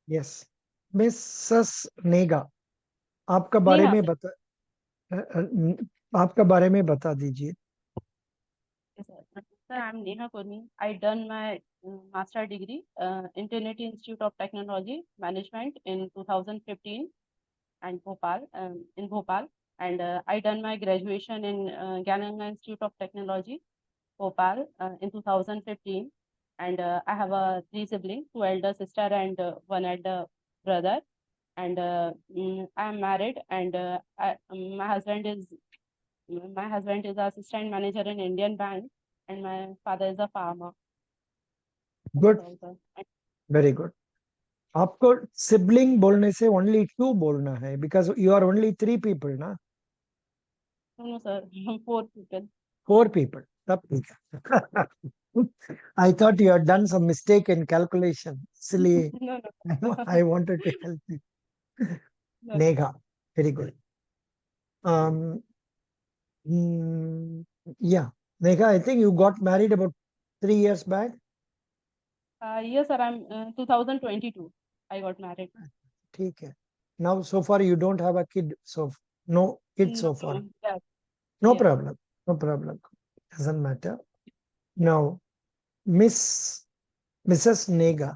Yes. Mrs नेगा, आपका बारे नेहा में सर। बता आपका बारे में बता दीजिए। Sir, I'm Neha Kurmi. I done my master degree in Trinity Institute of Technology Management in 2015 and in Bhopal, and I done my graduation in Gyananga Institute of Technology, Bhopal in 2015, and I have three siblings, two elder sister and one elder brother, and I am married, and my husband is assistant manager in Indian Bank, and my father is a farmer. That's good, all, sir. Very good. आपको sibling बोलने से only two बोलना है, because you are only three people ना। No, no, sir. Four people. Four people, तब ठीक है। I thought you had done some mistake in calculation, इसलिए No, no, I wanted to help you. no, no. नेगा, very good. um yeah, Megha, I think you got married about 3 years back. Yes, sir. I'm 2022. I got married. ठीक है। Now so far you don't have a kid, so no kid No, so far. no. Yeah, No yes. problem, no problem, doesn't matter. Now, miss Mrs. Nega,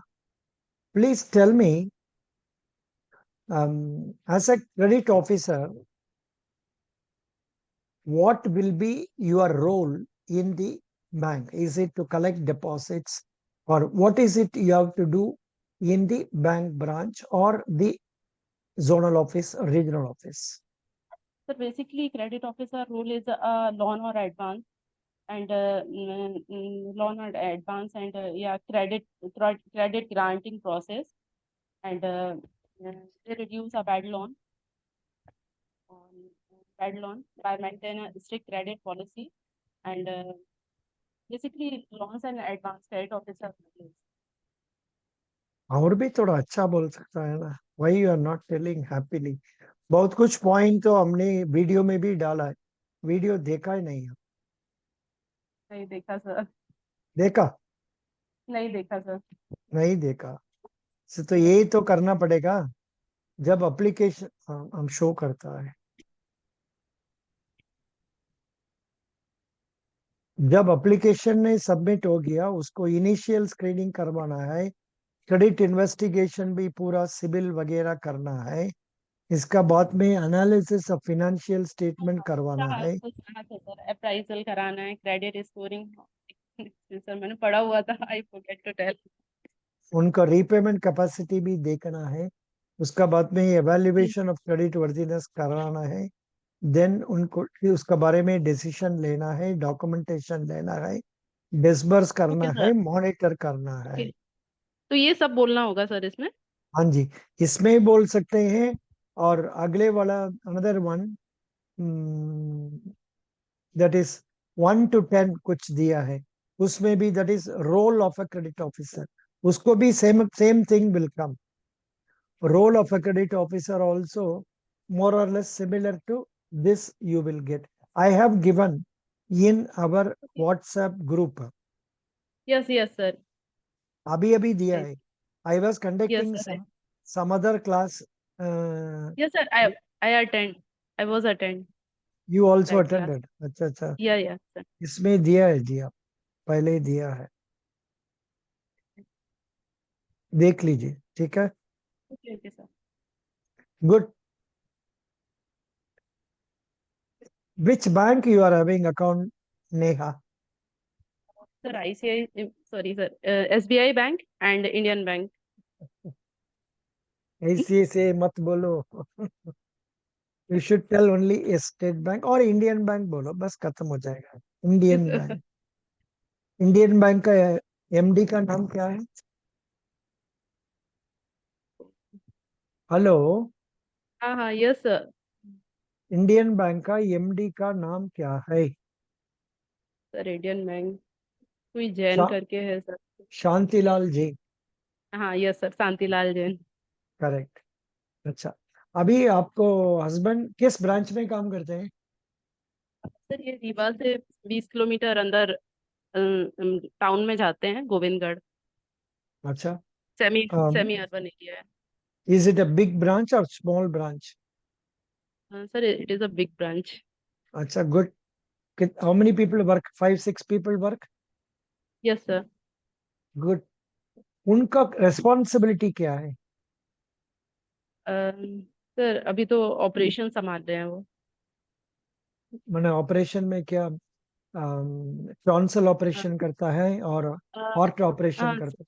please tell me, as a credit officer, what will be your role in the bank? Is it to collect deposits, or what is it you have to do in the bank branch or the zonal office or regional office? So basically, credit officer role is loan or advance, and loan or advance, and yeah, credit granting process, and uh, they reduce a on bad loan by maintain a strict credit policy, and basically loans and advance credit officer. और भी थोड़ा अच्छा बोल सकता है ना? Why you are not telling happily? बहुत कुछ पॉइंट तो हमने वीडियो में भी डाला है, वीडियो देखा ही नहीं है। नहीं देखा सर। देखा? नहीं देखा सर। नहीं देखा, तो यही तो करना पड़ेगा जब एप्लीकेशन हम शो करता है। जब एप्लीकेशन ने सबमिट हो गया, उसको इनिशियल स्क्रीनिंग करवाना है, क्रेडिट इन्वेस्टिगेशन भी पूरा सिविल वगैरह करना है, इसका बाद में एनालिसिस ऑफ फिनेंशियल स्टेटमेंट करवाना अच्छा, है। तो सुना था सर, अप्राइजल कराना है, क्रेडिट स्कोरिंग। सर मैंने पढ़ा हुआ था, आई फॉरगेट टू टेल। उनका रीपेमेंट कैपेसिटी भी देखना है, उसका बाद में एवेल्युएशन ऑफ क्रेडिट वर्दीनेस कराना है। देन उनको उसका बारे में डिसीजन लेना है, डॉक्यूमेंटेशन लेना है, डिसबर्स ओके करना सर। है, मॉनिटर करना है। ओके, तो ये सब बोलना होगा सर इसमें। हाँ जी, इसमें ही बोल सकते हैं। और अगले वाला another one, that is 1 to 10 कुछ दिया है, उसमें भी that is role of a credit officer, उसको भी same same thing will come. Role of a credit officer also more or less similar to this you will get. I have given in our WhatsApp group, yes yes sir. अभी अभी दिया है। I was yes conducting sir. some other class. uh, yes sir, I attend, I was attend you also that class. attended? अच्छा अच्छा, या sir. इसमें दिया है, दिया, पहले ही दिया है, देख लीजिए, ठीक है। Okay okay sir. Good. Which bank you are having account, Neha? Sir ICI, sorry sir, SBI bank and Indian Bank. ऐसे से मत बोलो। You should tell only State Bank और इंडियन बैंक बोलो, बस खत्म हो जाएगा। Indian Bank. इंडियन बैंक का एमडी का नाम क्या है? हेलो। हाँ हाँ, यस सर। इंडियन बैंक का एमडी का नाम क्या है? सर इंडियन बैंक कोई जैन शा, करके है सर। शांतिलाल जी। हाँ yes sir, Shantilal Jain. Correct. अच्छा, अभी आपको हस्बैंड किस ब्रांच में काम करते हैं? सर ये रीवा से 20 किलोमीटर अंदर टाउन में जाते हैं, गोविंदगढ़। अच्छा। सेमी अम, सेमी अर्बन एरिया है। Is it a big branch or small branch? Sir, it is a big branch. Acha, good. How many people work? 5, 6 people work? Yes, sir. Good. उनका responsibility क्या है? Sir अभी तो operation संभाल रहे हैं वो। मैंने ऑपरेशन में क्या टॉन्सिल अ, ऑपरेशन करता है और अ, हार्ट ऑपरेशन हाँ करता है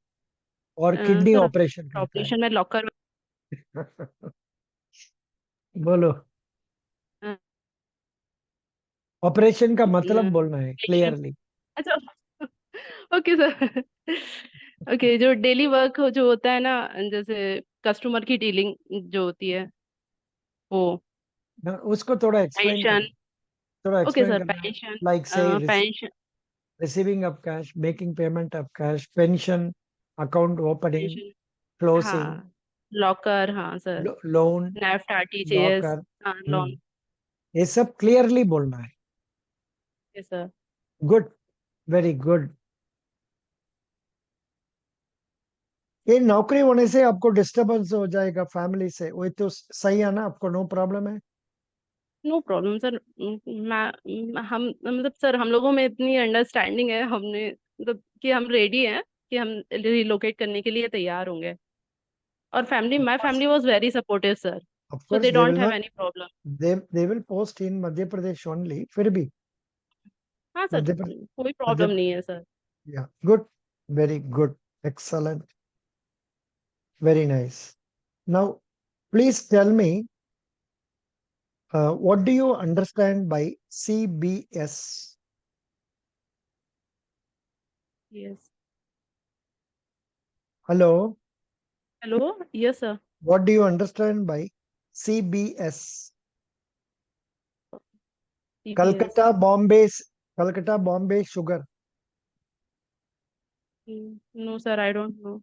और किडनी सर, ऑपरेशन करता है। ऑपरेशन में लॉकर। बोलो, ऑपरेशन का मतलब बोलना है पेशेंट। क्लियरली। अच्छा। Okay sir. ओके, जो डेली वर्क जो होता है ना, जैसे कस्टमर की डीलिंग जो होती है वो। उसको थोड़ा एक्सप्लेन पेंशन। करना, थोड़ा ओके एक्सप्लेन सर, करना है। पेंशन। लाइक से pension. receiving of cash, making payment of cash, pension, account opening, pension. closing, हाँ, लॉकर, हाँ sir. loan, NEFT, RTGS. Locker. हाँ, लोन। ये सब क्लियरली बोलना है। Yes sir. Good, very good. ये नौकरी होने से आपको डिस्टरबेंस हो जाएगा फैमिली से, वो तो सही है ना? आपको नो प्रॉब्लम है? No problem sir. हम मतलब सर, हम लोगों में इतनी अंडरस्टैंडिंग है, हमने मतलब कि हम रेडी हैं कि हम रिलोकेट करने के लिए तैयार होंगे। और family, of my course, family was very supportive sir. Of so course they they don't will have not, any problem. They will post in Madhya Pradesh only, फिर भी हाँ सर, मध्य प्रदेश, कोई मध्य, प्रॉब्लम नहीं है सर। या good, very good, excellent, very nice. Now, please tell me, what do you understand by CBS? Yes. Hello, hello. Yes sir. what do you understand by CBS? CBS. Calcutta, Bombay, Calcutta, Bombay Sugar. No sir, I don't know.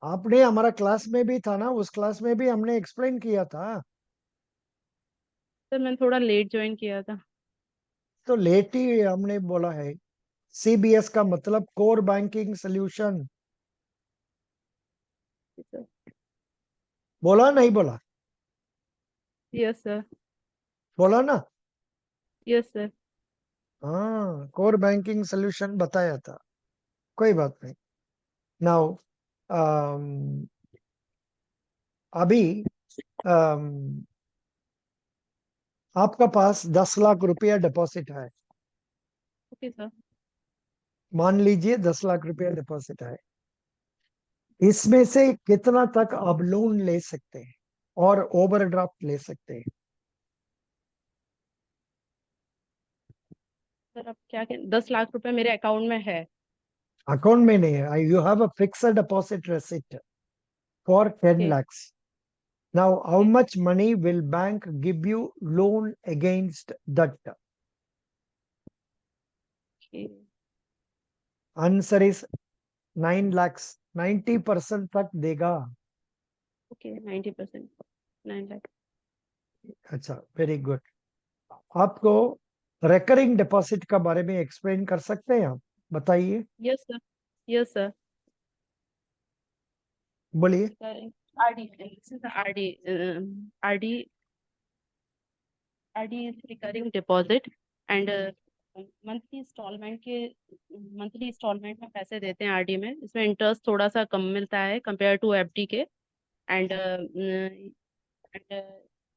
आपने हमारा class में भी था ना, उस class में भी हमने एक्सप्लेन किया था। सर मैंने थोड़ा लेट ज्वाइन किया था। तो लेट ही हमने बोला है। सीबीएस का मतलब कोर बैंकिंग सॉल्यूशन। बोला नहीं बोला? Yes sir. बोला ना? Yes sir. हाँ, कोर बैंकिंग सॉल्यूशन बताया था। कोई बात नहीं। नाउ, अभी um, आपका पास 10 लाख रुपया डिपॉजिट है। Okay sir. मान लीजिए 10 लाख रुपया डिपॉजिट है। इसमें से कितना तक आप लोन ले सकते हैं और ओवरड्राफ्ट ले सकते हैं? सर अब क्या 10 लाख रुपए मेरे अकाउंट में है। अकाउंट में नहीं है, you have a fixed deposit receipt for 10 okay. lakhs. Now, how okay. much money will bank give you loan against that? Okay. Answer is 9 lakhs. 90% तक देगा। ओके, 90%। 9 लाख। अच्छा, वेरी गुड। आपको रिकरिंग डिपॉजिट का बारे में एक्सप्लेन कर सकते हैं आप? बताइए, यस सर। Yes sir. बोलिए। RD. RD. RD. RD is recurring deposit and monthly instalment के मंथली इंस्टॉलमेंट में पैसे देते हैं आरडी में। इसमें इंटरेस्ट थोड़ा सा कम मिलता है कंपेयर टू एफडी के। एंड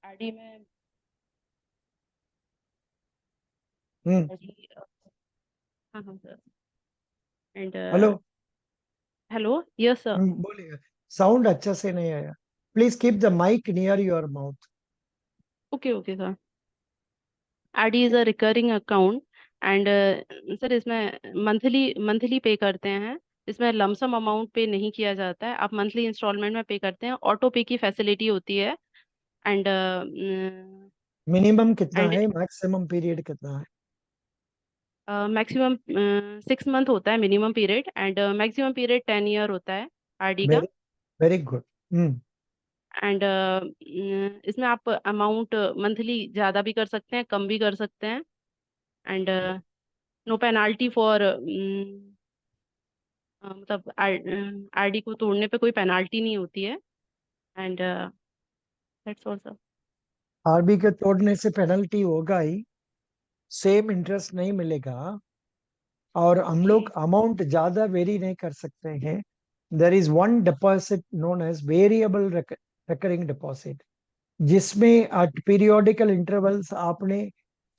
आरडी में हम्म। आरडी। हाँ हाँ sir. And hello. Hello. Yes sir. बोलिए। साउंड अच्छा से नहीं आया। Please keep the mike near your mouth. Okay okay sir. RD is a recurring account and sir इसमें मंथली मंथली पे करते हैं। इसमें लमसम अमाउंट पे नहीं किया जाता है, आप मंथली इंस्टॉलमेंट में पे करते हैं। ऑटो पे की फैसिलिटी होती है। एंड मिनिमम कितना एंड है, मैक्सिमम पीरियड कितना है? मैक्सिमम 6 मंथ होता है minimum period, and maximum period 10 year होता है आरडी का। Very, very good. Hmm. And इसमें आप अमाउंट मंथली ज़्यादा भी कर सकते हैं, कम भी कर सकते हैं। एंड नो पेनाल्टी फॉर मतलब आरडी को तोड़ने पे कोई पेनाल्टी नहीं होती है। and that's all, sir. RB के तोड़ने से पेनल्टी होगा ही, सेम इंटरेस्ट नहीं मिलेगा, और हम लोग Okay. अमाउंट ज्यादा वेरी नहीं कर सकते हैं. There is one deposit known as variable recurring deposit, जिसमें एट पीरियोडिकल इंटरवल्स आपने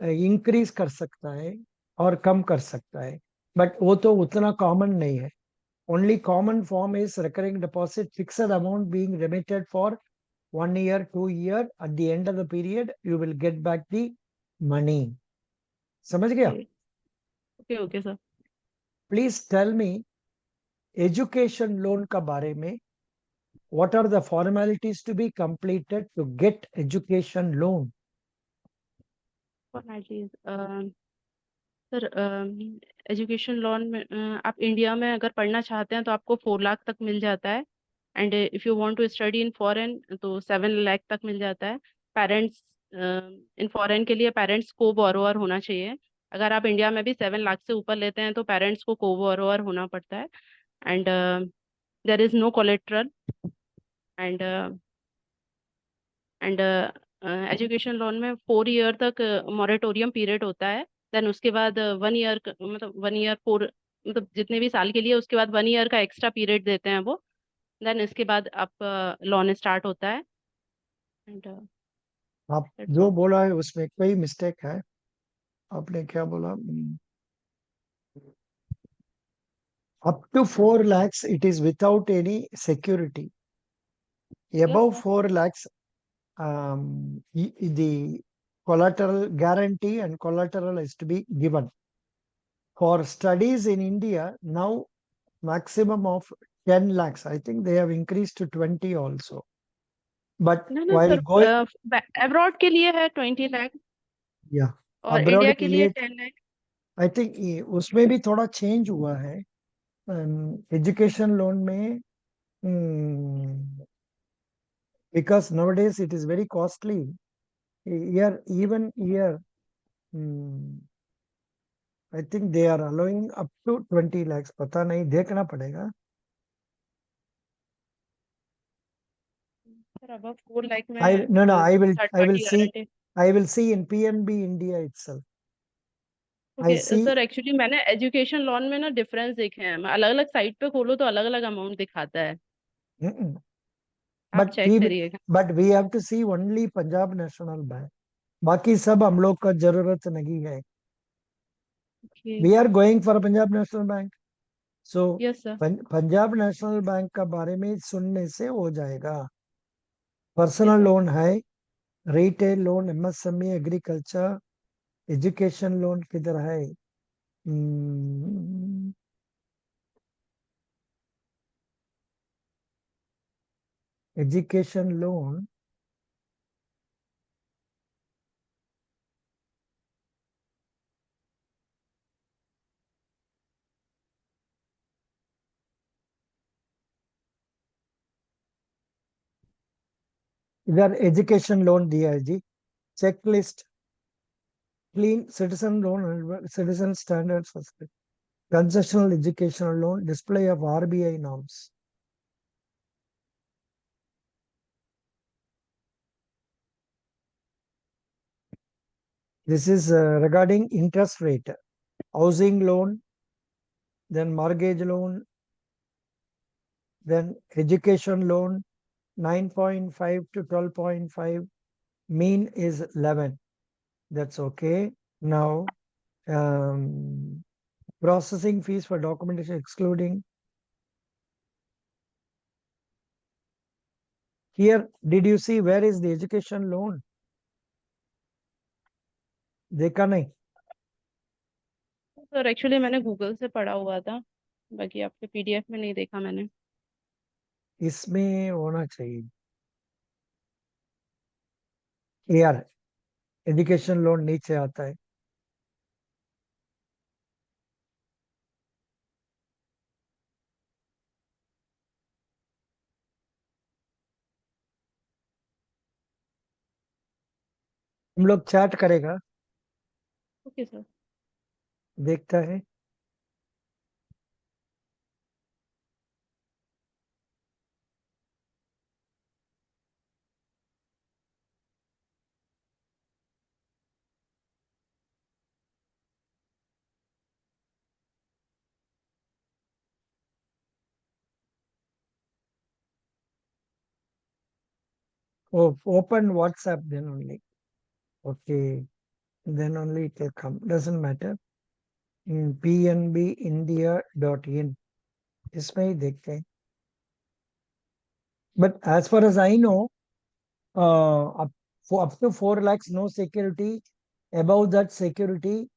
इंक्रीज कर सकता है और कम कर सकता है, बट वो तो उतना कॉमन नहीं है. Only common form is recurring deposit, fixed amount being remitted for 1 year, 2 year. At the end of the period, you will get back the money. समझ गया? Okay. Okay. Okay, sir. Please tell me education loan का बारे में. What are the formalities to be completed to get education loan? Formalities. Sir, education loan में आप India में अगर पढ़ना चाहते हैं तो आपको 4 लाख तक मिल जाता है, and if you want to study in foreign तो 7 लाख तक मिल जाता है. पेरेंट्स इन फॉरेन के लिए पेरेंट्स को बोरोअर होना चाहिए. अगर आप इंडिया में भी 7 लाख से ऊपर लेते हैं तो पेरेंट्स को बोरोअर होना पड़ता है, and there is no collateral, and and education loan में 4 ईयर तक मॉरेटोरियम पीरियड होता है. देन उसके बाद 1 ईयर, मतलब 1 ईयर 4, मतलब जितने भी साल के लिए, उसके बाद 1 ईयर का एक्स्ट्रा पीरियड देते हैं वो. देन इसके बाद आप लोन स्टार्ट होता है, एंड आप दैट्स जो ऑल. बोला है उसमें कोई मिस्टेक है. आपने क्या बोला? Up to 4 lakhs, it is without any security. Yes Above sir. 4 lakhs, the collateral guarantee and collateral is to be given. For studies in India, now maximum of 10 lakhs. I think they have increased to 20 also. But ना ना while sir, going, abroad के लिए है 20 lakh, yeah, और abroad India के के लिए लिए 10 लाख. I think उसमें भी थोड़ा चेंज हुआ है. एजुकेशन लोन में, because nowadays it is very costly. Here, even here, I think they are allowing up to 20 lakhs. पता नहीं, देखना पड़ेगा. सर अबव 4 लाख में No, third I will party see, guarantee. I will see in PNB India itself. I okay see. Sir, actually मैंने education loan में ना difference देखे हैं. अलग अलग साइट पे खोलो तो अलग अलग अमाउंट दिखाता है. Mm-mm. आप But चेक we, करिएगा. but we have to see only Punjab National Bank. बाकी सब हम लोग का जरूरत नहीं है. Okay. We are going for Punjab National Bank. So yes sir. Punjab National Bank का बारे में सुनने से हो जाएगा. Okay personal sir. लोन है, retail loan, MSME, agriculture, education loan किधर है? एजुकेशन लोन, इधर एजुकेशन लोन दिया है जी. Checklist, clean citizen loan, citizen standards, concessional education loan, display of RBI norms. This is regarding interest rate, housing loan, then mortgage loan, then education loan, 9.5 to 12.5. Mean is 11. That's okay. Now, processing fees for documentation excluding. Here, did you see where is the education loan? देखा नहीं? Sir actually मैंने Google से पढ़ा हुआ था, बाकी आपके PDF में नहीं देखा मैंने. इसमें होना चाहिए. यार, एजुकेशन लोन नीचे आता है. हम लोग चैट करेगा, ओके सर. देखता है. Oh, open WhatsApp then only. Okay, then only it will come. Doesn't matter. In pnbindia.in. इसमें ही देखते हैं. But as far as I know, up to 4 lakhs, no security. Above that security, and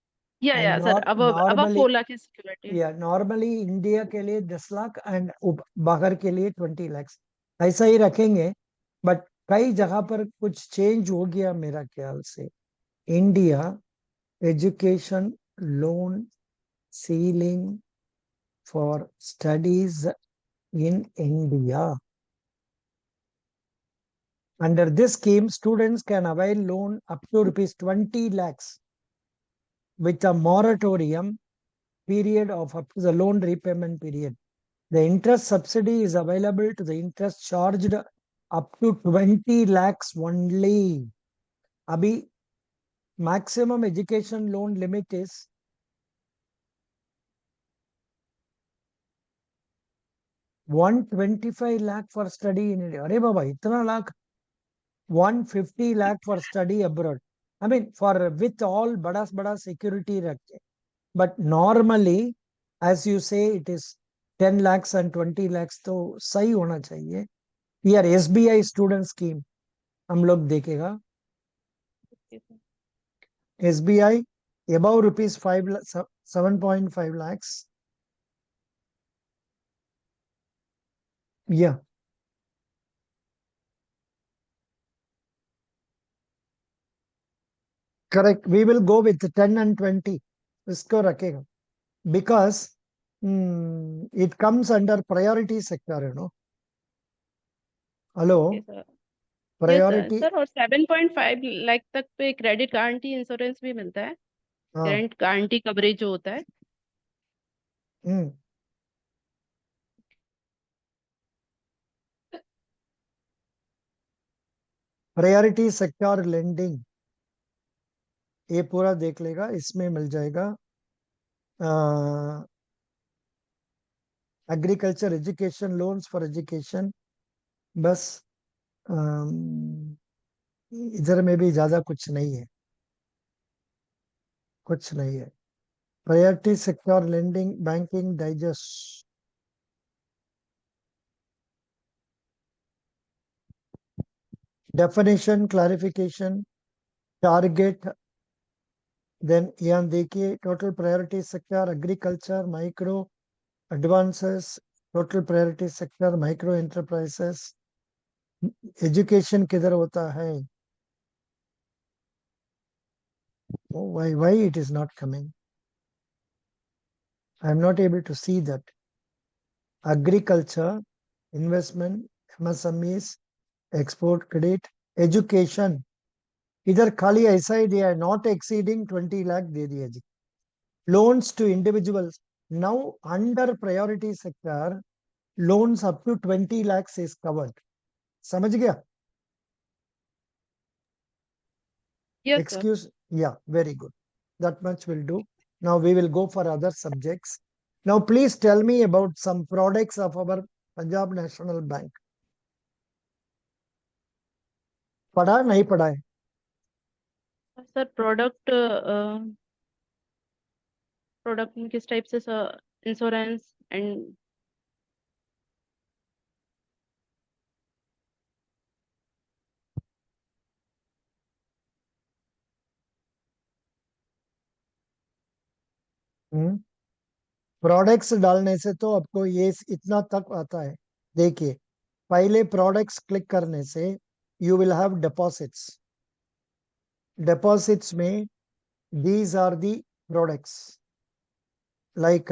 Yeah, sir. Above normally, 4 lakh is security. yeah, normally India के लिए 10 lakh and बाहर के लिए 20 lakhs. ऐसा ही रखेंगे. बट कई जगह पर कुछ चेंज हो गया मेरा ख्याल से. India education loan ceiling for studies in India. Under this scheme, students can avail loan up to rupees 20 lakhs with a moratorium period of up to the loan repayment period. The interest subsidy is available to the interest charged up to 20 lakhs only. Abhi maximum education loan limit is 125 lakh for study in India. अरे बाबा इतना lakh. 150 lakh for study abroad. I mean, for with all bada security रखे. But normally, as you say, it is 10 lakhs and 20 lakhs तो सही होना चाहिए. यार SBI student scheme हम लोग देखेगा. Okay, sir. SBI above rupees 7.5 lakhs. Yeah, correct. We will go with 10 and 20. इसको रखेगा. Because it comes under priority sector, you know. Hello, Okay, sir. Yes, sir. priority. Sir और 7.5 लाख तक पे credit guarantee insurance भी मिलता है. हाँ. Credit guarantee coverage जो होता है. हम्म. प्रायोरिटी सेक्टर लेंडिंग ये पूरा देख लेगा. इसमें मिल जाएगा agriculture education loans for education. बस अम, इधर में भी ज्यादा कुछ नहीं है. कुछ नहीं है. Priority sector lending banking digest. Definition clarification target. Then यहाँ देखिए total priority sector agriculture micro advances. Total priority sector micro enterprises. Education किधर होता है. Oh, why it is not coming? I am not able to see that. Agriculture, investment, MSMEs, export credit, education. इधर खाली ऐसा ही दिया है. Not exceeding 20 lakh दे दिया जी. Loans to individuals. Now under priority sector, loans up to 20 lakhs is covered. समझ गया? Yes, sir. Excuse, yeah, very good. That much will do. Now we will go for other subjects. Now please tell me about some products of our Punjab National Bank. पढ़ा नहीं पढ़ा है? Sir product product में किस type से sir insurance and products डालने से तो आपको ये इतना तक आता है. देखिए पहले प्रोडक्ट्स क्लिक करने से you will have deposits. Deposits में these are the products like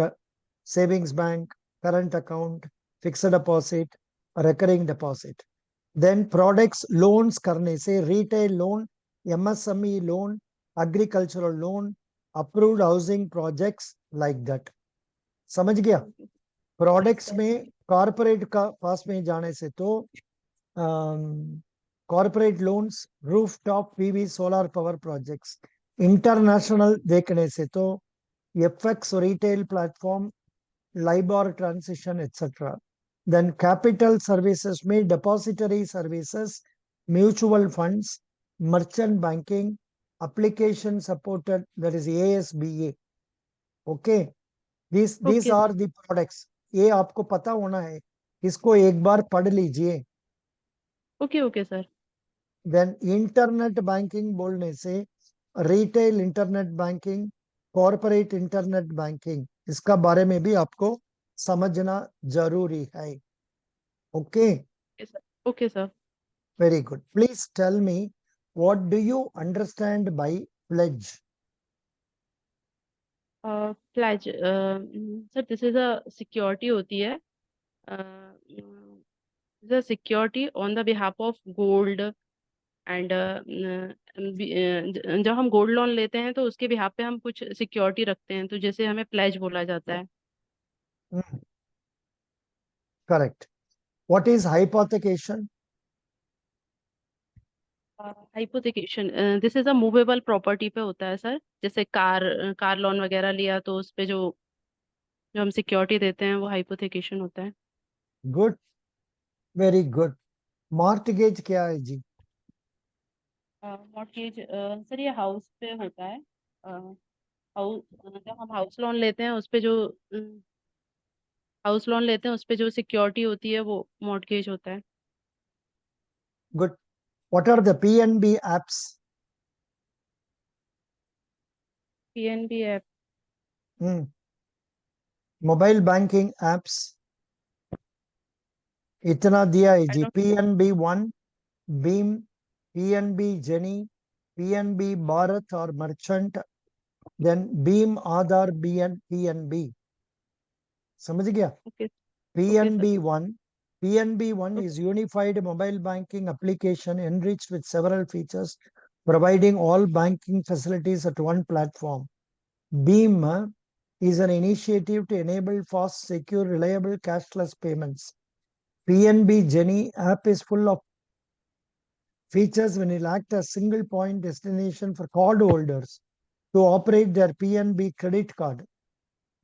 savings bank, current account, fixed deposit, recurring deposit. Then products loans करने से retail loan, MSME loan, agricultural loan, approved housing projects like that. समझ गया? Products में corporate का पास में जाने से तो corporate loans rooftop PV solar power projects. International देखने से तो FX retail platform LIBOR transition etcetera. Then capital services में depository services mutual funds, merchant banking, application supported, that is ASBA. Okay, these Okay, are the products. ये आपको पता होना है, इसको एक बार पढ़ लीजिए. okay, okay, sir. Then internet banking बोलने से retail internet banking, corporate internet banking, इसका बारे में भी आपको समझना जरूरी है. Okay, Okay, sir. Okay, sir. Very good. Please tell me, what do you understand by pledge? Pledge. Sir, this is a security होती है. This is a security on the behalf of gold and जब हम gold loan लेते हैं तो उसके behalf पे हम कुछ सिक्योरिटी रखते हैं, तो जैसे हमें प्लेज बोला जाता है. Correct. What is hypothecation? Hypothecation, this is a movable property पे होता है सर. जैसे कार लोन वगैरह लिया तो उस पे जो जो हम सिक्योरिटी देते हैं वो हाइपोथिकेशन होता है. Good, very good. मॉर्टगेज क्या है जी? मॉर्टगेज सर ये हाउस पे होता है. हाउस, जब हम हाउस लोन लेते हैं उस पे जो हाउस लोन लेते हैं उस पे जो सिक्योरिटी होती है वो मॉर्टगेज होता है. Good. What are the PNB apps? PNB app. Mobile banking apps. इतना दिया है आई जी. Don't. PNB One, BHIM, PNB Genie, PNB Bharat और merchant, then BHIM Aadhaar PNB. समझ गया? Okay. Okay sir. PNB One. PNB One is unified mobile banking application enriched with several features, providing all banking facilities at one platform. Beam is an initiative to enable fast, secure, reliable cashless payments. PNB Jenny app is full of features when it act as single point destination for cardholders to operate their PNB credit card.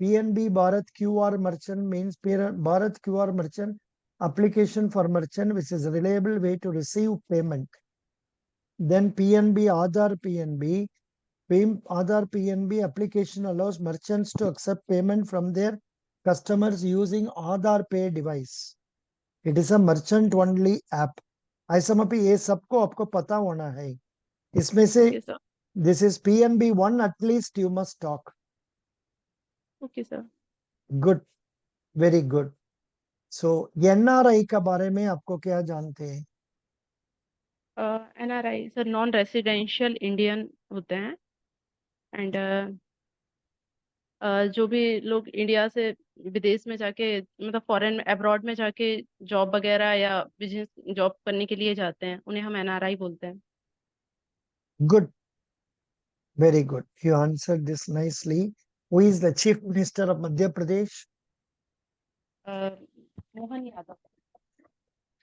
PNB Bharat QR Merchant means Bharat QR Merchant application for merchant, which is a reliable way to receive payment. Then PNB Aadhaar PNB. Aadhaar PNB application allows merchants to accept payment from their customers using Aadhaar Pay device. It is a merchant only app. ऐसा में भी ये सबको आपको पता होना है. इसमें से okay sir. this is PNB one, at least you must talk. Okay sir. Good, very good. So NRI का बारे में आपको क्या जानते हैं? NRI sir non residential Indian होते हैं. एंड जो भी लोग इंडिया से विदेश में जाके मतलब फॉरेन में अब्रॉड में जाके जॉब वगैरह या बिजनेस जॉब करने के लिए जाते हैं उन्हें हम एनआरआई बोलते हैं. Good, very good. You answered this nicely. Who is the Chief Minister of Madhya Pradesh? Mohan Yadav.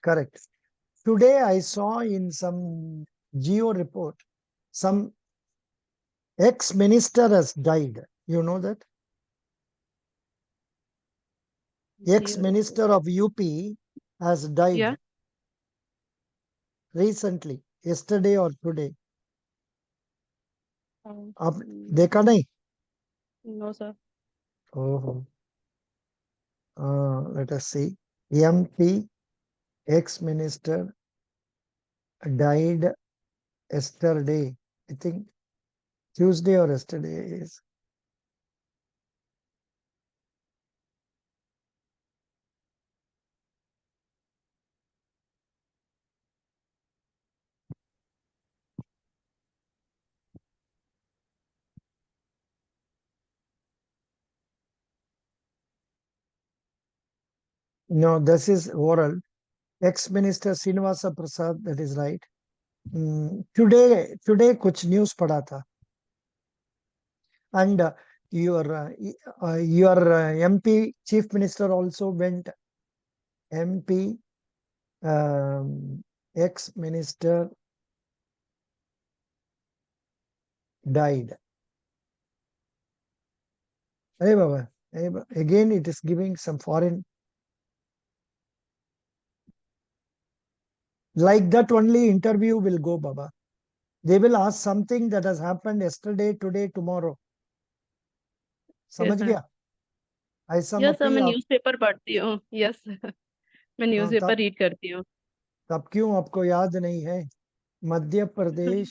Correct. Today I saw in some geo report, some ex-minister has died. You know that? Ex-minister of UP has या. died recently, yesterday or today. आप देखा नहीं? No sir. Oh, let us see. MP ex-minister died yesterday. I think Tuesday or yesterday is. No, this is oral. Ex-minister Srinivasa Prasad, that is right. Today कुछ news पढ़ा था. And your MP chief minister also went. MP ex-minister died. Hey Baba, again it is giving some foreign. Like that only interview will go, Baba. They will ask something that has happened yesterday, today, tomorrow. Yes, समझ sir. गया? ऐसा Yes, मत sir, ही मैं आप newspaper पढ़ती हूँ. Yes, मैं newspaper तब रीड करती हूँ. तब क्यों आपको याद नहीं है? मध्य प्रदेश,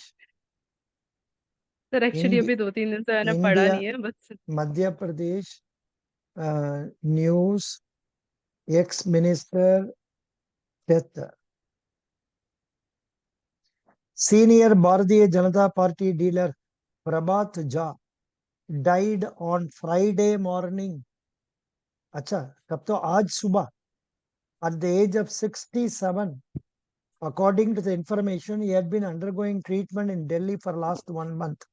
सर एक्चुअली इंडि, अभी 2-3 दिन से मैंने पढ़ा इंडिया, नहीं है बस. Madhya Pradesh news, ex minister death. Senior Bharatiya Janata Party dealer Prabhat Jha died on Friday morning. अच्छा, तब तो आज सुबह at the age of 67. According to the information, he had been undergoing treatment in Delhi for last 1 month.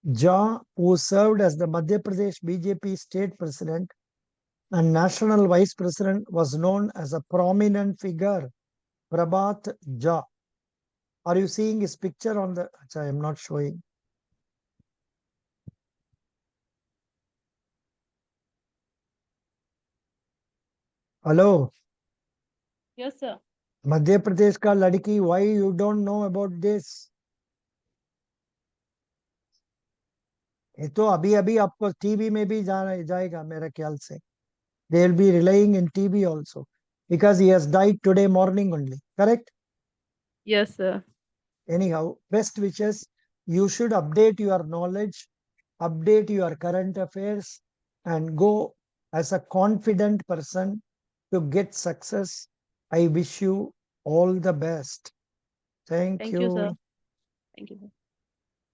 Jha, who served as the Madhya Pradesh BJP state president and national vice president, was known as a prominent figure. Prabhat Jha. Are you seeing his picture on the? I am not showing. Hello. Yes, sir. Madhya Pradesh का लड़की, why you don't know about this? ये तो अभी अभी आपको TV में भी जाएगा मेरे ख्याल से. They will be relying in TV also because he has died today morning only. Correct? Yes, sir. Anyhow, best wishes. You should update your knowledge, update your current affairs, and go as a confident person to get success. I wish you all the best. Thank Thank you, sir. you. Thank you, sir.